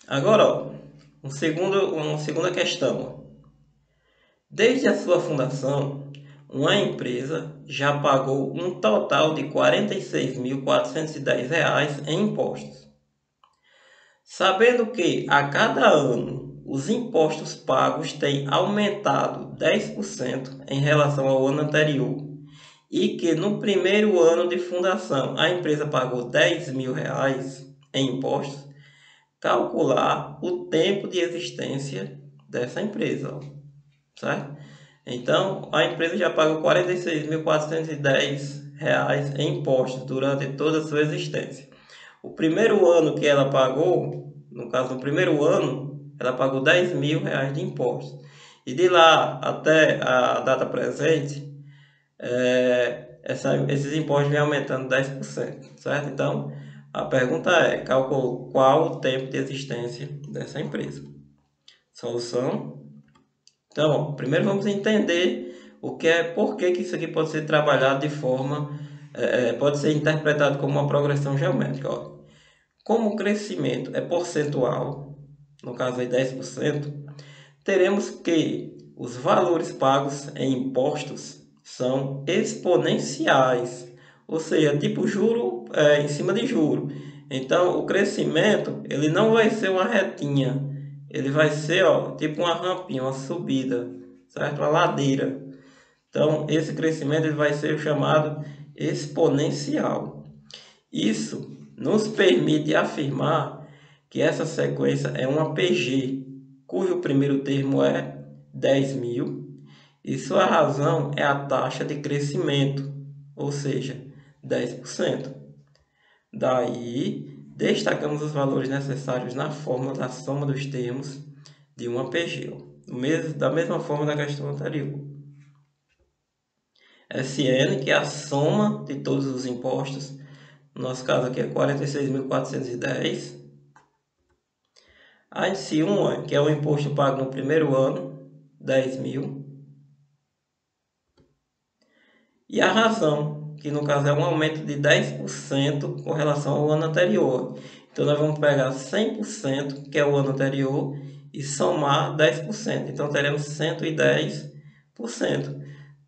Agora, ó, uma segunda questão. Ó. Desde a sua fundação, uma empresa já pagou um total de R$ 46.410 em impostos. Sabendo que a cada ano os impostos pagos têm aumentado 10% em relação ao ano anterior e que no primeiro ano de fundação a empresa pagou R$ 10.000 em impostos, calcular o tempo de existência dessa empresa, certo? Então, a empresa já pagou R$ 46.410 em impostos durante toda a sua existência. O primeiro ano que ela pagou, no caso, no primeiro ano, ela pagou R$ 10.000 de impostos. E de lá até a data presente, esses impostos vêm aumentando 10%, certo? Então, a pergunta é, calcule qual o tempo de existência dessa empresa. Solução? Então, primeiro vamos entender o que é, por que isso aqui pode ser trabalhado de forma, pode ser interpretado como uma progressão geométrica. Ó. Como o crescimento é percentual, no caso aí 10%, teremos que os valores pagos em impostos são exponenciais, ou seja, tipo juro em cima de juro. Então, o crescimento ele não vai ser uma retinha, ele vai ser tipo uma rampinha, uma subida, certo? Uma ladeira. Então, esse crescimento ele vai ser chamado exponencial. Isso nos permite afirmar que essa sequência é uma PG, cujo primeiro termo é 10.000 e sua razão é a taxa de crescimento, ou seja, 10%. Daí, destacamos os valores necessários na fórmula da soma dos termos de uma PG, da mesma forma da questão anterior. SN, que é a soma de todos os impostos, no nosso caso aqui é 46.410. A índice 1, que é o imposto pago no primeiro ano, 10.000. E a razão, que no caso é um aumento de 10% com relação ao ano anterior. Então nós vamos pegar 100%, que é o ano anterior, e somar 10%. Então teremos 110%.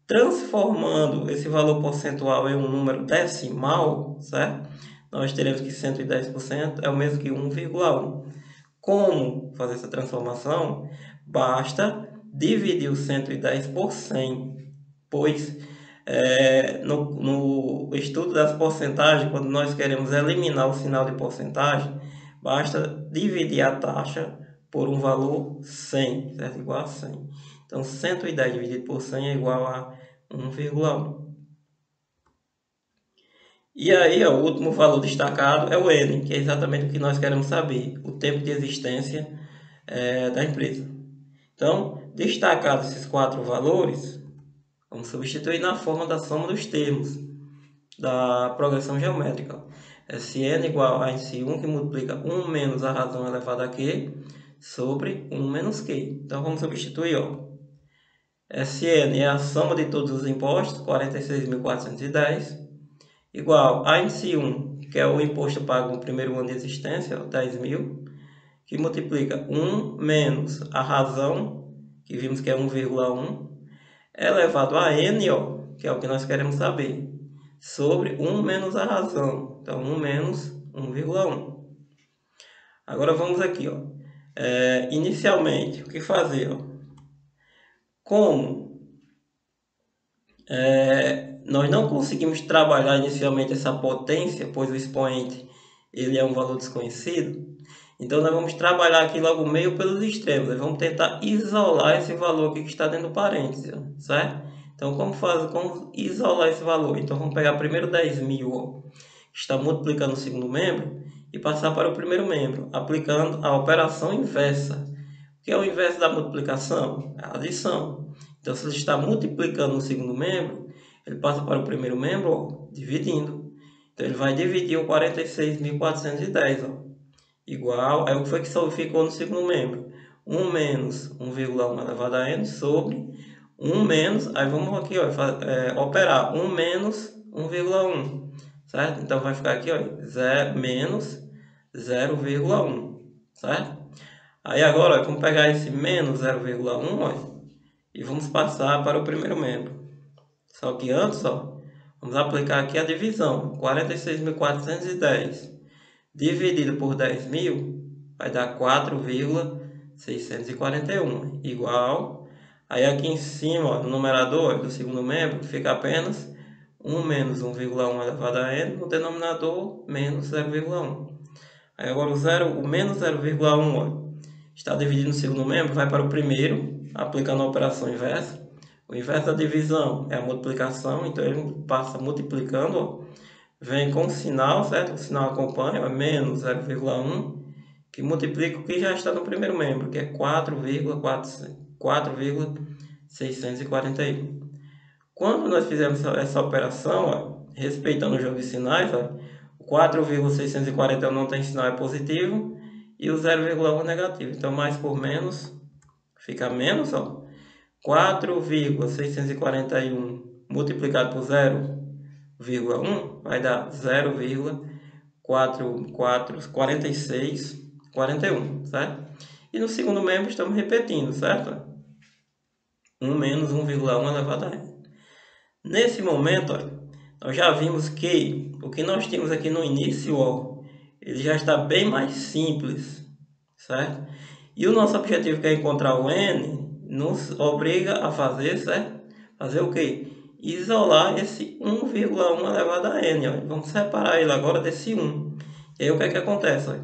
Transformando esse valor percentual em um número decimal, certo? Nós teremos que 110% é o mesmo que 1,1. Como fazer essa transformação? Basta dividir o 110 por 100, pois no estudo das porcentagens, quando nós queremos eliminar o sinal de porcentagem, basta dividir a taxa por um valor 100, certo? Igual a 100. Então, 110 dividido por 100 é igual a 1,1. E aí, ó, o último valor destacado é o N, que é exatamente o que nós queremos saber, o tempo de existência da empresa. Então, destacados esses quatro valores, vamos substituir na forma da soma dos termos da progressão geométrica. Sn igual a índice 1 que multiplica 1 menos a razão elevada a q sobre 1 menos q. Então, vamos substituir. Ó. Sn é a soma de todos os impostos, 46.410, igual a índice 1, que é o imposto pago no primeiro ano de existência, 10.000, que multiplica 1 menos a razão, que vimos que é 1,1, elevado a n, ó, que é o que nós queremos saber, sobre 1 menos a razão. Então, 1 menos 1,1. Agora vamos aqui. Ó. Inicialmente, o que fazer? Ó? Como nós não conseguimos trabalhar inicialmente essa potência, pois o expoente ele é um valor desconhecido, então nós vamos trabalhar aqui logo meio pelos extremos. Nós vamos tentar isolar esse valor aqui que está dentro do parênteses, certo? Então como isolar esse valor? Então vamos pegar primeiro 10.000, ó, que está multiplicando o segundo membro, e passar para o primeiro membro, aplicando a operação inversa. O que é o inverso da multiplicação? É a adição. Então se ele está multiplicando o segundo membro, ele passa para o primeiro membro, ó, dividindo. Então ele vai dividir o 46.410, ó, igual, aí o que foi que só ficou no segundo membro? 1 menos 1,1 elevado a n sobre 1 menos, aí vamos aqui, ó, operar 1 menos 1,1, certo? Então vai ficar aqui, ó, 0 menos 0,1. certo? Aí agora, vamos pegar esse menos 0,1, ó, e vamos passar para o primeiro membro. Só que antes, ó, vamos aplicar aqui a divisão. 46.410 dividido por 10.000 vai dar 4,641 igual. Aí aqui em cima, ó, no numerador do segundo membro, fica apenas 1 menos 1,1 elevado a n, no denominador menos 0,1. Aí agora o menos 0,1, ó, está dividido no segundo membro, vai para o primeiro, aplicando a operação inversa. O inverso da divisão é a multiplicação, então ele passa multiplicando, ó, vem com o sinal, certo? O sinal acompanha, é menos 0,1, que multiplica o que já está no primeiro membro, que é 4,641. Quando nós fizemos essa operação, ó, respeitando o jogo de sinais, ó, o 4,641 não tem sinal, é positivo, e o 0,1 é negativo. Então, mais por menos fica menos, ó. 4,641 multiplicado por 0,1 vai dar 0,4641, certo? E no segundo membro estamos repetindo, certo? 1 menos 1,1 elevado a n. Nesse momento, ó, nós já vimos que o que nós tínhamos aqui no início, ó, ele já está bem mais simples, certo? E o nosso objetivo, que é encontrar o n, nos obriga a fazer, certo? Fazer o quê? Isolar esse 1,1 elevado a n. Ó. Vamos separar ele agora desse 1. E aí o que é que acontece? Ó?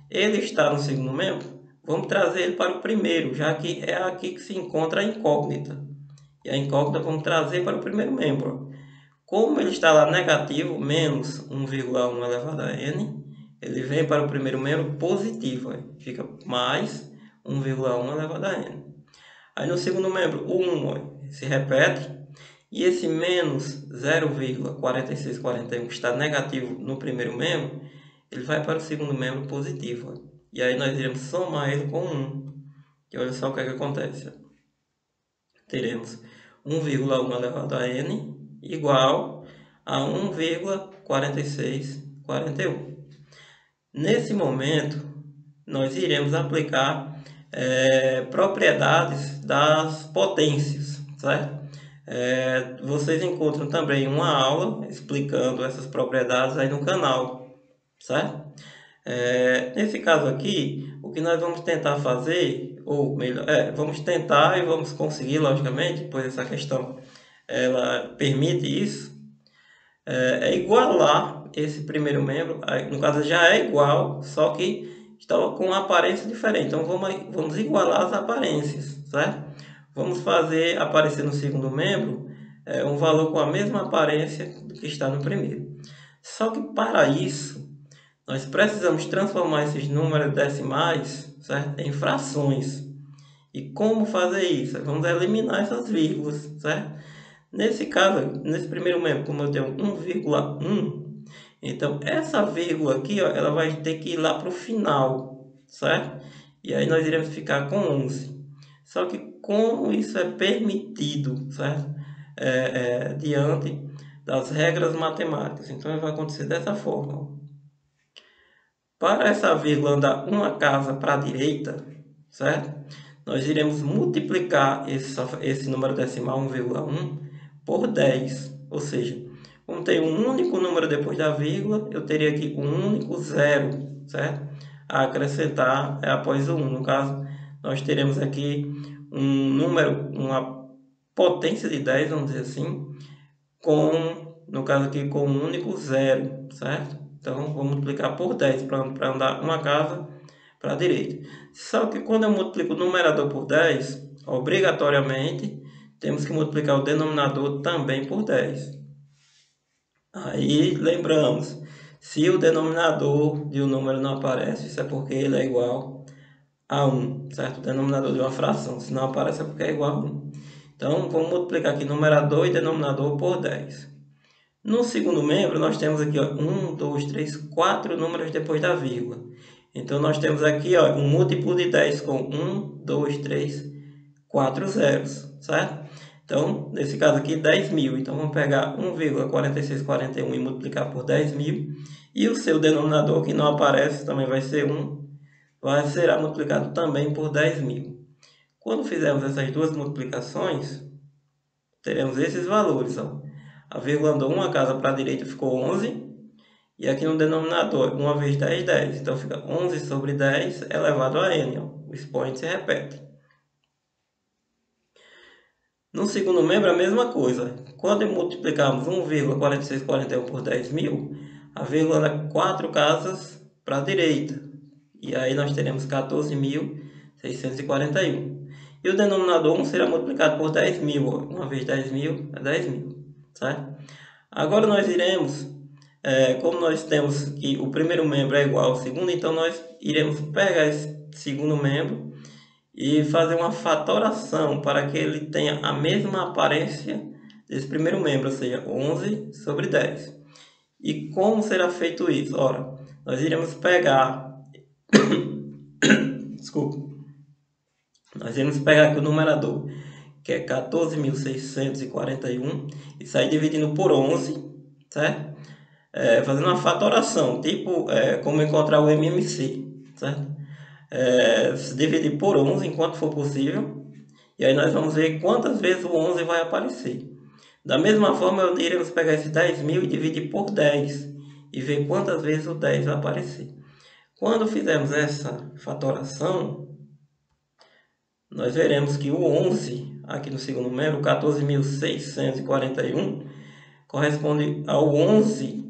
Ele está no segundo membro, vamos trazer ele para o primeiro, já que é aqui que se encontra a incógnita. E a incógnita vamos trazer para o primeiro membro. Como ele está lá negativo, menos 1,1 elevado a n, ele vem para o primeiro membro positivo. Ó. Fica mais 1,1 elevado a n. Aí no segundo membro, o 1 ó, se repete. E esse menos 0,4641 que está negativo no primeiro membro, ele vai para o segundo membro positivo. Ó. E aí nós iremos somar ele com 1. E olha só o que é que acontece. Ó. Teremos 1,1 elevado a n igual a 1,4641. Nesse momento, nós iremos aplicar propriedades das potências, certo? Vocês encontram também uma aula explicando essas propriedades aí no canal, certo? Nesse caso aqui, o que nós vamos tentar fazer, ou melhor, vamos tentar e vamos conseguir, logicamente, pois essa questão ela permite isso, igualar esse primeiro membro, no caso já é igual, só que estava com uma aparência diferente. Então vamos igualar as aparências, certo? Vamos fazer aparecer no segundo membro um valor com a mesma aparência do que está no primeiro. Só que para isso, nós precisamos transformar esses números decimais, certo, em frações. E como fazer isso? Vamos eliminar essas vírgulas, certo? Nesse caso, nesse primeiro membro, como eu tenho 1,1, então essa vírgula aqui, ó, ela vai ter que ir lá para o final, certo? E aí nós iremos ficar com 11. Só que como isso é permitido, certo? Diante das regras matemáticas. Então vai acontecer dessa forma. Para essa vírgula andar uma casa para a direita, certo? Nós iremos multiplicar esse número decimal 1,1 por 10. Ou seja, como tem um único número depois da vírgula, eu teria aqui um único zero, certo? A acrescentar após o 1. No caso, nós teremos aqui um número, uma potência de 10, vamos dizer assim, no caso aqui, com um único zero, certo? Então, vou multiplicar por 10 para andar uma casa para a direita. Só que quando eu multiplico o numerador por 10, obrigatoriamente, temos que multiplicar o denominador também por 10. Aí, lembramos, se o denominador de um número não aparece, isso é porque ele é igual a 1, certo? O denominador de uma fração, se não aparece é porque é igual a 1. Então, vamos multiplicar aqui numerador e denominador por 10. No segundo membro, nós temos aqui 1, 2, 3, 4 números depois da vírgula. Então, nós temos aqui ó, um múltiplo de 10 com 1, 2, 3, 4 zeros, certo? Então, nesse caso aqui, 10.000. Então, vamos pegar 1,4641 e multiplicar por 10.000. E o seu denominador, que não aparece, também vai ser 1. será multiplicado também por 10.000. Quando fizermos essas duas multiplicações, teremos esses valores. Ó. A vírgula andou uma casa para a direita, ficou 11. E aqui no denominador, 1 vezes 10, 10. Então fica 11 sobre 10 elevado a n. Ó. O expoente se repete. No segundo membro, a mesma coisa. Quando multiplicarmos 1,4641 por 10.000, a vírgula anda 4 casas para a direita. E aí nós teremos 14.641. E o denominador 1 será multiplicado por 10.000. 1 vezes 10.000 é 10.000. Certo? Agora nós iremos, como nós temos que o primeiro membro é igual ao segundo, então nós iremos pegar esse segundo membro e fazer uma fatoração para que ele tenha a mesma aparência desse primeiro membro, ou seja, 11 sobre 10. E como será feito isso? Ora, nós iremos pegar... Desculpa. Nós iremos pegar aqui o numerador, que é 14.641, e sair dividindo por 11, certo? Fazendo uma fatoração, tipo como encontrar o MMC, certo? Se dividir por 11 enquanto for possível, e aí nós vamos ver quantas vezes o 11 vai aparecer. Da mesma forma, iremos pegar esse 10.000 e dividir por 10 e ver quantas vezes o 10 vai aparecer. Quando fizermos essa fatoração, nós veremos que o 11, aqui no segundo membro, 14.641, corresponde ao 11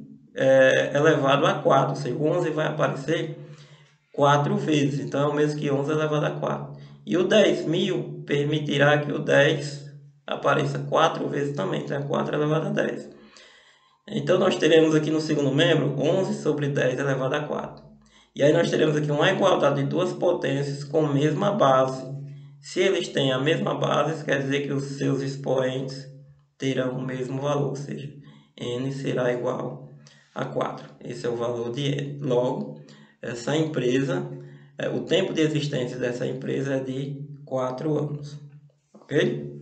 elevado a 4, ou seja, o 11 vai aparecer 4 vezes, então é o mesmo que 11 elevado a 4. E o 10.000 permitirá que o 10 apareça 4 vezes também, então é 4 elevado a 10. Então nós teremos aqui no segundo membro 11 sobre 10 elevado a 4. E aí nós teremos aqui uma igualdade de duas potências com a mesma base. Se eles têm a mesma base, isso quer dizer que os seus expoentes terão o mesmo valor, ou seja, n será igual a 4. Esse é o valor de n. Logo, essa empresa, o tempo de existência dessa empresa é de 4 anos. Ok?